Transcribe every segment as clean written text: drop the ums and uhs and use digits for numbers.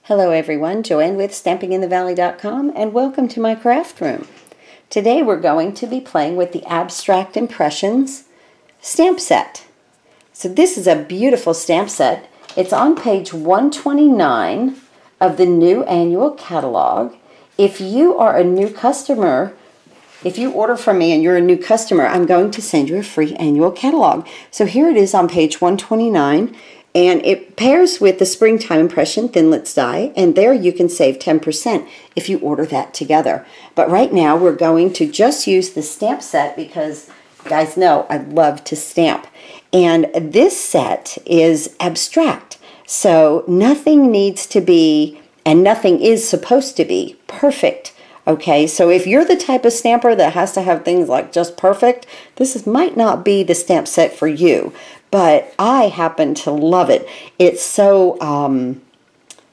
Hello everyone, Joanne with StampingInTheValley.com and welcome to my craft room. Today we're going to be playing with the Abstract Impressions stamp set. So this is a beautiful stamp set. It's on page 129 of the new annual catalog. If you are a new customer, if you order from me and you're a new customer, I'm going to send you a free annual catalog. So here it is on page 129. And it pairs with the Springtime Impression Thinlits die, and there you can save 10% if you order that together. But right now we're going to just use the stamp set because you guys know I love to stamp. And this set is abstract, so nothing needs to be, and nothing is supposed to be, perfect. Okay, so if you're the type of stamper that has to have things like just perfect, might not be the stamp set for you. But I happen to love it. It's so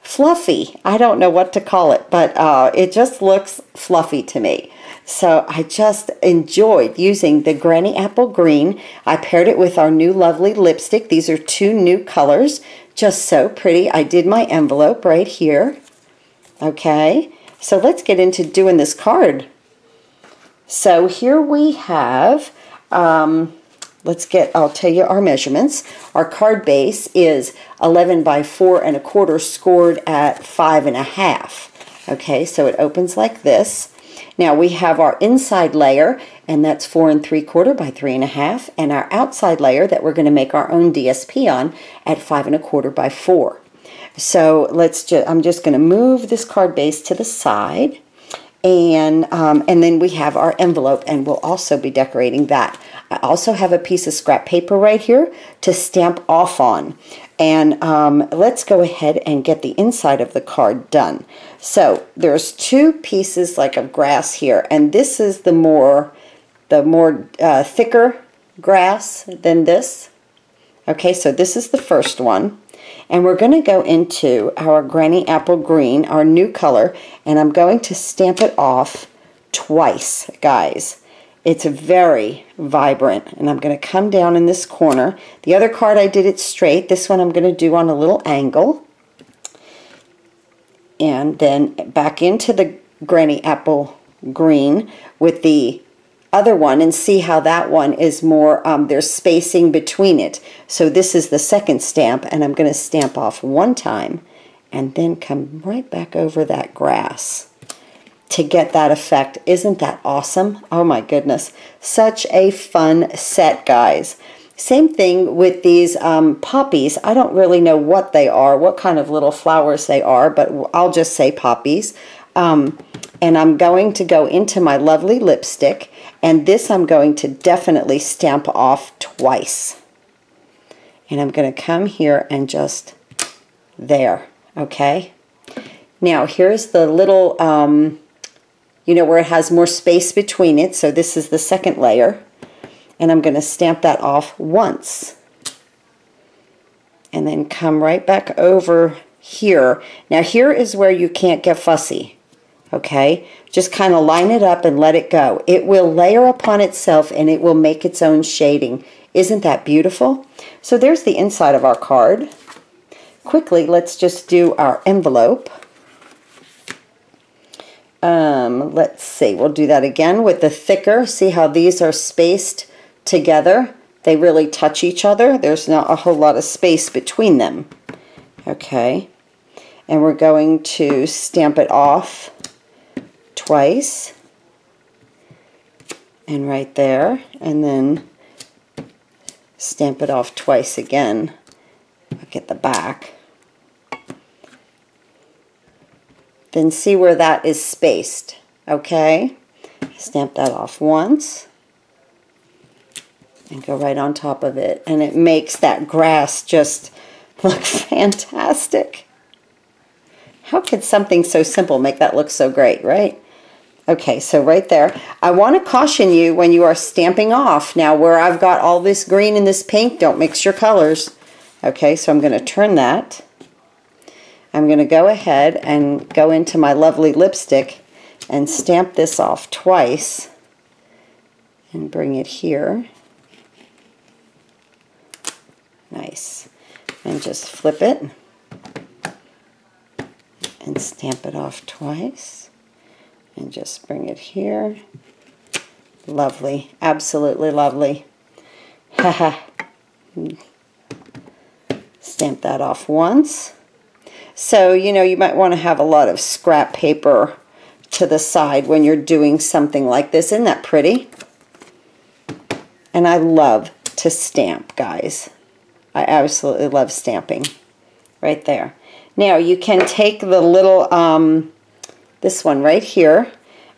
fluffy. I don't know what to call it, but it just looks fluffy to me. So I just enjoyed using the Granny Apple Green. I paired it with our new lovely lipstick. These are two new colors. Just so pretty. I did my envelope right here. Okay, so let's get into doing this card. So here we have... I'll tell you our measurements. Our card base is 11 by 4 1/4 scored at 5.5. Okay, so it opens like this. Now we have our inside layer, and that's 4 3/4 by 3.5, and our outside layer that we're going to make our own DSP on at 5 1/4 by 4. So I'm just going to move this card base to the side, and then we have our envelope, and we'll also be decorating that. I also have a piece of scrap paper right here to stamp off on. And let's go ahead and get the inside of the card done. So there's two pieces like of grass here, and this is the more thicker grass than this. Okay, so this is the first one. And we're going to go into our Granny Apple Green, our new color, and I'm going to stamp it off twice, guys. It's very vibrant, and I'm going to come down in this corner. The other card I did it straight. This one I'm going to do on a little angle. And then back into the Granny Apple Green with the other one, and see how that one is more, there's spacing between it. So this is the second stamp, and I'm going to stamp off one time and then come right back over that grass to get that effect. Isn't that awesome? Oh my goodness. Such a fun set, guys. Same thing with these poppies. I don't really know what they are, what kind of little flowers they are, but I'll just say poppies. And I'm going to go into my lovely lipstick, and this I'm going to definitely stamp off twice. And I'm going to come here and just there, okay? Now here's the little, where it has more space between it, so this is the second layer. And I'm going to stamp that off once. And then come right back over here. Now here is where you can't get fussy. Okay, just kind of line it up and let it go. It will layer upon itself and it will make its own shading. Isn't that beautiful? So there's the inside of our card. Quickly, let's just do our envelope. Let's see, we'll do that again with the thicker. See how these are spaced together? They really touch each other. There's not a whole lot of space between them. Okay, and we're going to stamp it off twice, and right there, and then stamp it off twice again. Look at the back. Then see where that is spaced. Okay, stamp that off once and go right on top of it, and it makes that grass just look fantastic. How could something so simple make that look so great, right? Okay, so right there, I want to caution you when you are stamping off. Now where I've got all this green and this pink, don't mix your colors. Okay, so I'm going to turn that. I'm going to go ahead and go into my lovely lipstick and stamp this off twice and bring it here. Nice. And just flip it. and stamp it off twice. And just bring it here. Lovely. Absolutely lovely. Haha. Stamp that off once. So, you know, you might want to have a lot of scrap paper to the side when you're doing something like this. Isn't that pretty? And I love to stamp, guys. I absolutely love stamping. Right there. Now, you can take the little, this one right here.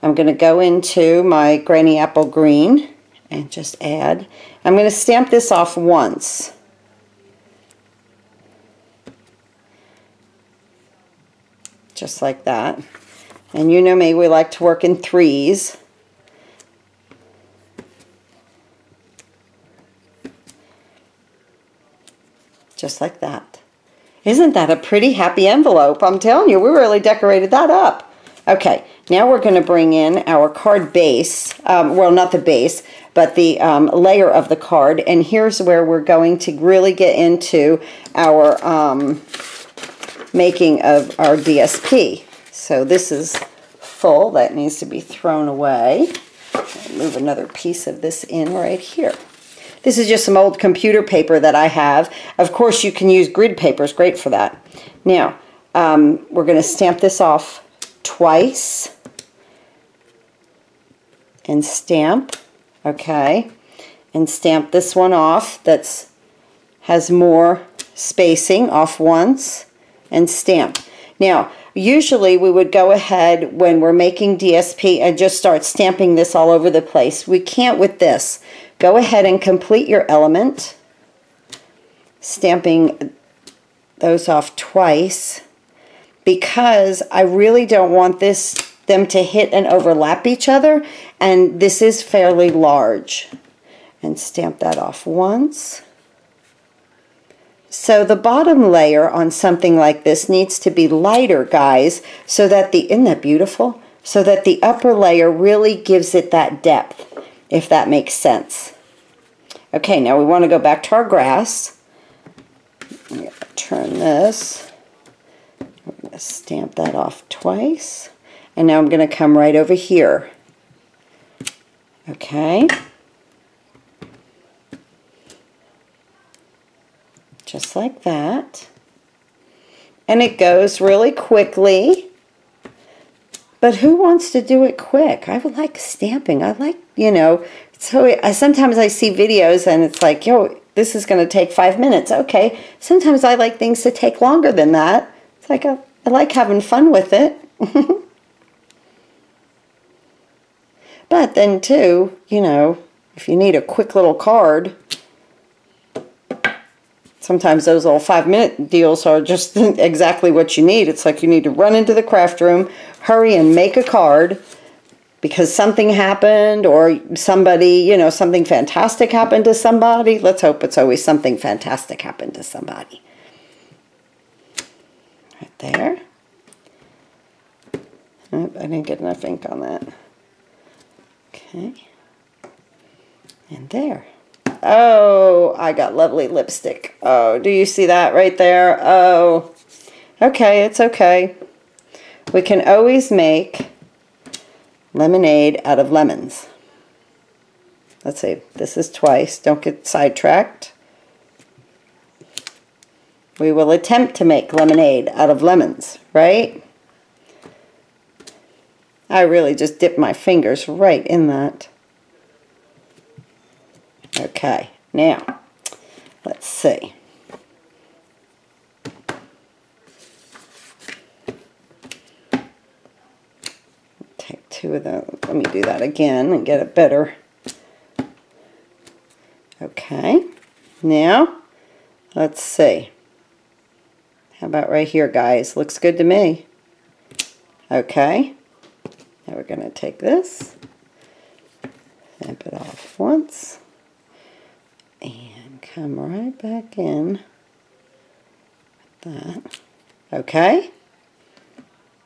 I'm going to go into my Granny Apple Green and just add. I'm going to stamp this off once. Just like that. And you know me, we like to work in threes. Just like that. Isn't that a pretty happy envelope? I'm telling you, we really decorated that up. Okay, now we're going to bring in our card base. Well, not the base, but the layer of the card. And here's where we're going to really get into our making of our DSP. So this is full. That needs to be thrown away. I'll move another piece of this in right here. This is just some old computer paper that I have. Of course, you can use grid paper. It's great for that. Now, we're going to stamp this off twice. And stamp. Okay. And stamp this one off that has more spacing off once. And stamp. Now, usually we would go ahead when we're making DSP and just start stamping this all over the place. We can't with this. Go ahead and complete your element, stamping those off twice, because I really don't want them to hit and overlap each other, and this is fairly large. And stamp that off once. So the bottom layer on something like this needs to be lighter, guys, so that isn't that beautiful? So that the upper layer really gives it that depth, if that makes sense. Okay, now we want to go back to our grass. I'm going to turn this. I'm going to stamp that off twice. And now I'm going to come right over here. Okay. Just like that. And it goes really quickly. But who wants to do it quick? I would like stamping. I like, you know, so sometimes I see videos and it's like, yo, this is going to take 5 minutes. Okay. Sometimes I like things to take longer than that. It's like, I like having fun with it. But then too, you know, if you need a quick little card, sometimes those little 5-minute deals are just exactly what you need. It's like you need to run into the craft room, hurry and make a card because something happened or somebody, you know, something fantastic happened to somebody. Let's hope it's always something fantastic happened to somebody. Right there. Oh, I didn't get enough ink on that. Okay. And there. Oh, I got lovely lipstick. Oh, do you see that right there? Oh, okay, it's okay. We can always make lemonade out of lemons. Let's see, this is twice. Don't get sidetracked. We will attempt to make lemonade out of lemons, right? I really just dipped my fingers right in that. Okay, now, let's see. Take two of those. Let me do that again and get it better. Okay, now, let's see. How about right here, guys? Looks good to me. Okay, now we're going to take this, stamp it off once. And come right back in with that. Okay.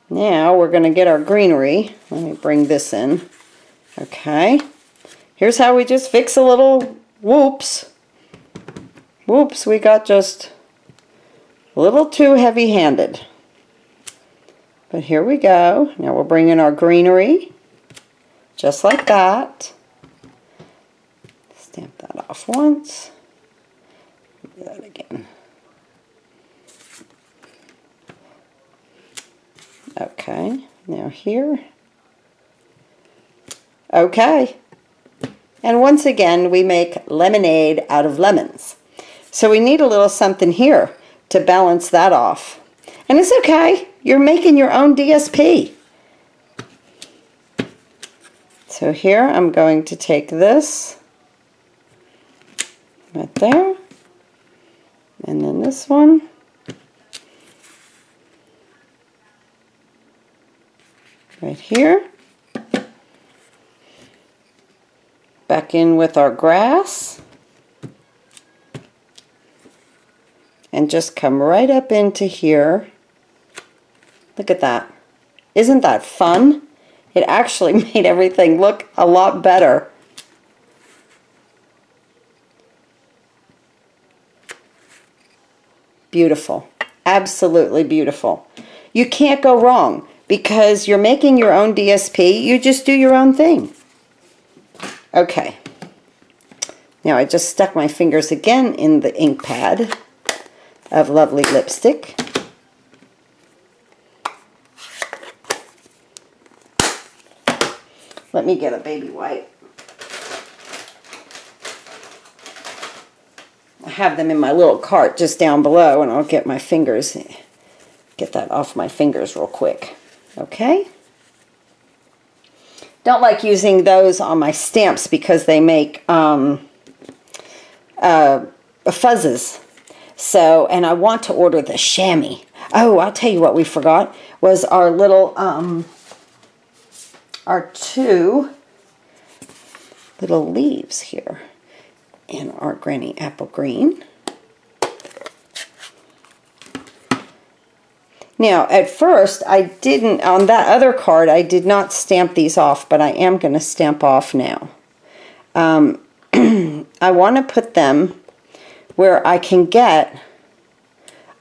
Now we're going to get our greenery. Let me bring this in. Okay. Here's how we just fix a little whoops. Whoops, we got just a little too heavy-handed. But here we go. Now we'll bring in our greenery, just like that. Stamp that off once. Do that again. Okay, now here. Okay. And once again, we make lemonade out of lemons. So we need a little something here to balance that off. And it's okay. You're making your own DSP. So here I'm going to take this right there. And then this one. Right here. Back in with our grass. And just come right up into here. Look at that. Isn't that fun? It actually made everything look a lot better. Beautiful. Absolutely beautiful. You can't go wrong because you're making your own DSP. You just do your own thing. Okay. Now I just stuck my fingers again in the ink pad of lovely lipstick. Let me get a baby wipe. I have them in my little cart just down below, and I'll get my fingers, get that off my fingers real quick. Okay? Don't like using those on my stamps because they make fuzzes. So, and I want to order the chamois. Oh, I'll tell you what we forgot was our little, our two little leaves here in our Granny Apple Green. Now, at first, I didn't, on that other card, I did not stamp these off, but I am going to stamp off now. I want to put them where I can get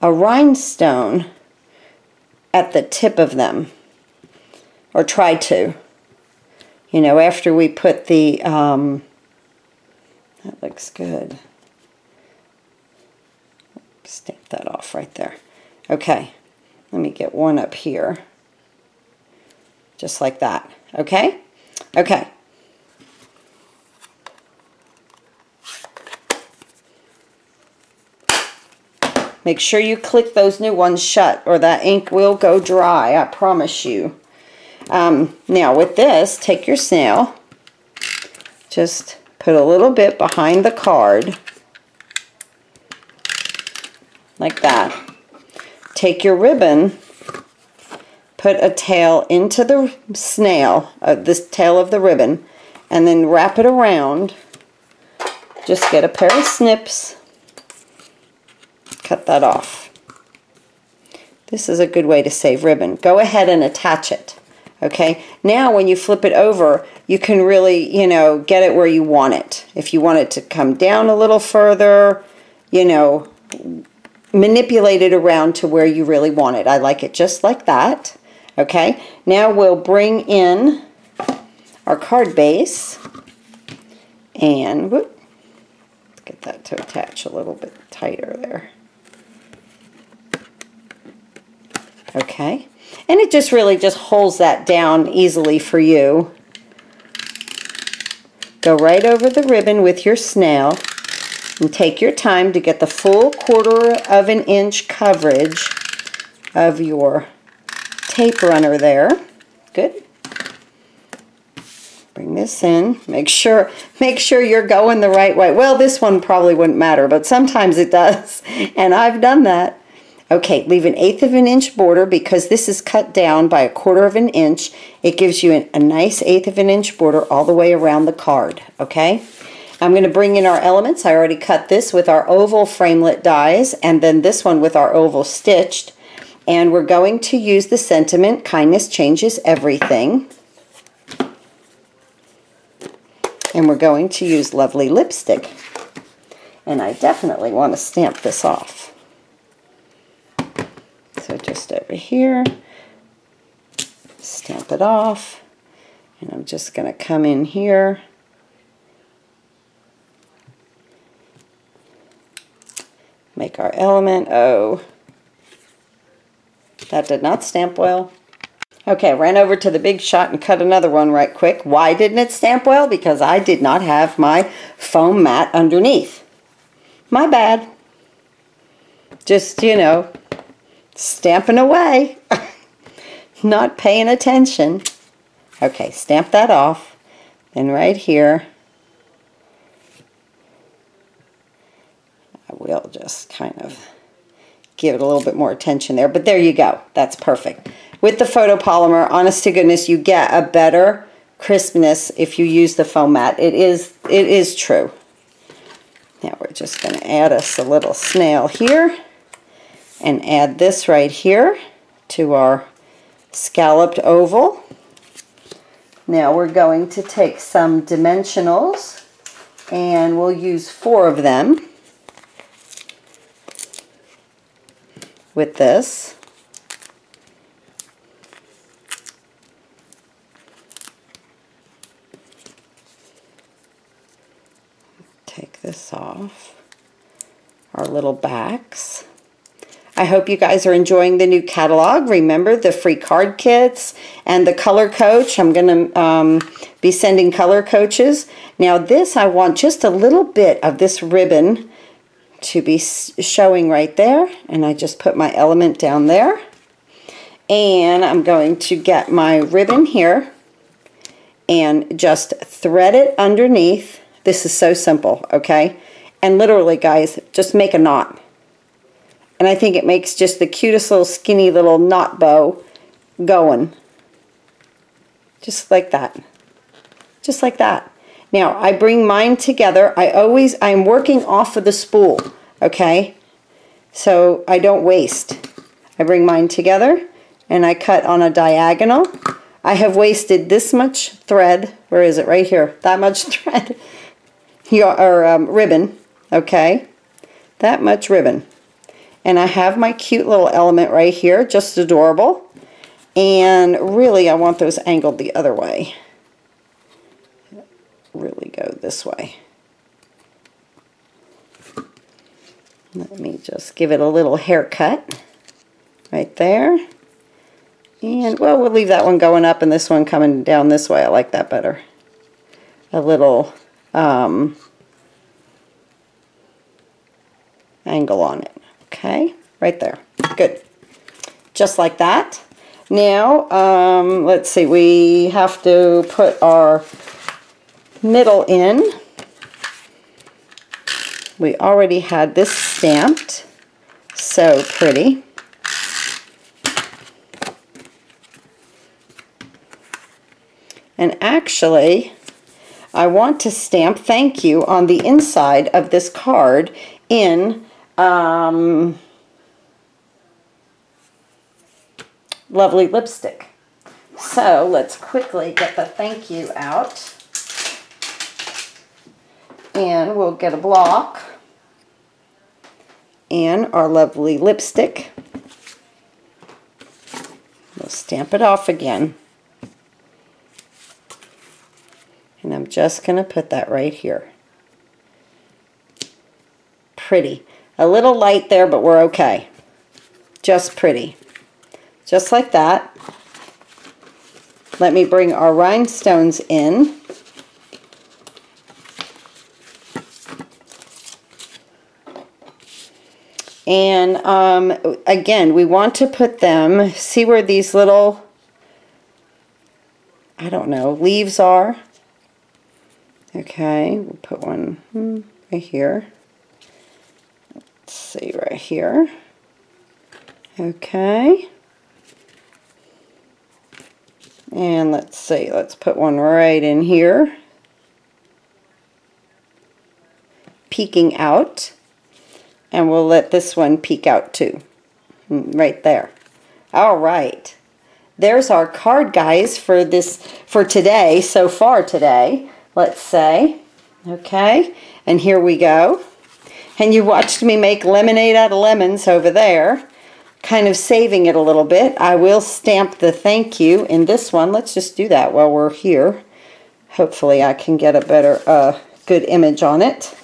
a rhinestone at the tip of them, or try to. You know, after we put the, that looks good. Stamp that off right there. Okay, let me get one up here. Just like that, okay? Okay. Make sure you click those new ones shut or that ink will go dry, I promise you. Now with this, take your snail, just put a little bit behind the card, like that. Take your ribbon, put a tail into the snail, this tail of the ribbon, and then wrap it around. Just get a pair of snips, cut that off. This is a good way to save ribbon. Go ahead and attach it. Okay, now when you flip it over, you can really, you know, get it where you want it. If you want it to come down a little further, you know, manipulate it around to where you really want it. I like it just like that. Okay, now we'll bring in our card base and whoop, get that to attach a little bit tighter there. Okay. And it just really just holds that down easily for you. Go right over the ribbon with your snail and take your time to get the full 1/4 of an inch coverage of your tape runner there. Good. Bring this in. Make sure you're going the right way. Well, this one probably wouldn't matter, but sometimes it does, and I've done that. Okay, leave an 1/8 of an inch border because this is cut down by a 1/4 of an inch. It gives you a nice 1/8 of an inch border all the way around the card, okay? I'm going to bring in our elements. I already cut this with our oval framelit dies and then this one with our oval stitched. And we're going to use the sentiment, kindness changes everything. And we're going to use lovely lipstick. And I definitely want to stamp this off. So just over here, it off. And I'm just going to come in here. Make our element. Oh, that did not stamp well. Okay, ran over to the Big Shot and cut another one right quick. Why didn't it stamp well? Because I did not have my foam mat underneath. My bad. Just, you know, stamping away. Not paying attention. Okay, stamp that off. Then right here, I will just kind of give it a little bit more attention there. But there you go. That's perfect. With the photopolymer, honest to goodness, you get a better crispness if you use the foam mat. It is true. Now we're just going to add us a little snail here and add this right here to our scalloped oval. Now we're going to take some dimensionals and we'll use 4 of them with this. Take this off. Our little backs. I hope you guys are enjoying the new catalog. Remember the free card kits and the color coach. I'm going to be sending color coaches. Now this, I want just a little bit of this ribbon to be showing right there. And I just put my element down there. And I'm going to get my ribbon here and just thread it underneath. This is so simple, okay? And literally, guys, just make a knot. And I think it makes just the cutest little skinny little knot bow going. Just like that. Just like that. Now, I bring mine together. I'm working off of the spool, okay? So I don't waste. I bring mine together and I cut on a diagonal. I have wasted this much thread. Where is it? Right here. That much thread. Ribbon, okay? That much ribbon. And I have my cute little element right here, just adorable. And really, I want those angled the other way. Really go this way. Let me just give it a little haircut right there. And, well, we'll leave that one going up and this one coming down this way. I like that better. A little angle on it. Okay, right there. Good. Just like that. Now, let's see, we have to put our middle in. We already had this stamped. So pretty. And actually, I want to stamp thank you on the inside of this card in lovely lipstick. So let's quickly get the thank you out. And we'll get a block and our lovely lipstick. We'll stamp it off again. And I'm just going to put that right here. Pretty. A little light there, but we're okay. Just pretty. Just like that. Let me bring our rhinestones in. And again, we want to put them, see where these little, I don't know, leaves are. Okay, we'll put one right here. Let's see, right here. Okay. And let's see, let's put one right in here. Peeking out. And we'll let this one peek out too. Right there. All right. There's our card, guys, for today, so far today. Let's say. Okay. And here we go. And you watched me make lemonade out of lemons over there. kind of saving it a little bit. I will stamp the thank you in this one. Let's just do that while we're here. Hopefully I can get a better, good image on it.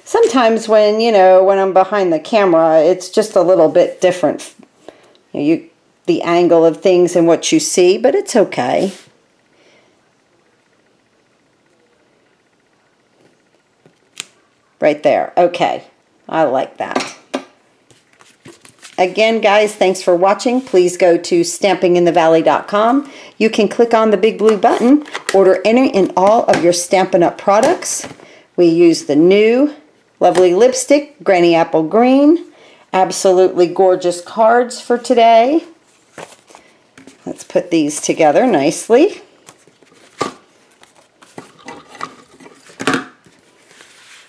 Sometimes when, you know, when I'm behind the camera, it's just a little bit different. The angle of things and what you see, but it's okay. Right there. Okay. I like that. Again, guys, thanks for watching. Please go to stampinginthevalley.com. You can click on the big blue button, order any and all of your Stampin' Up! Products. We use the new lovely lipstick, Granny Apple Green. Absolutely gorgeous cards for today. Let's put these together nicely.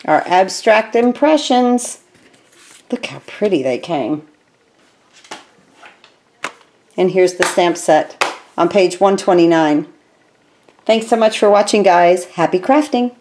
Our abstract impressions. Look how pretty they came. And here's the stamp set on page 129. Thanks so much for watching, guys. Happy crafting!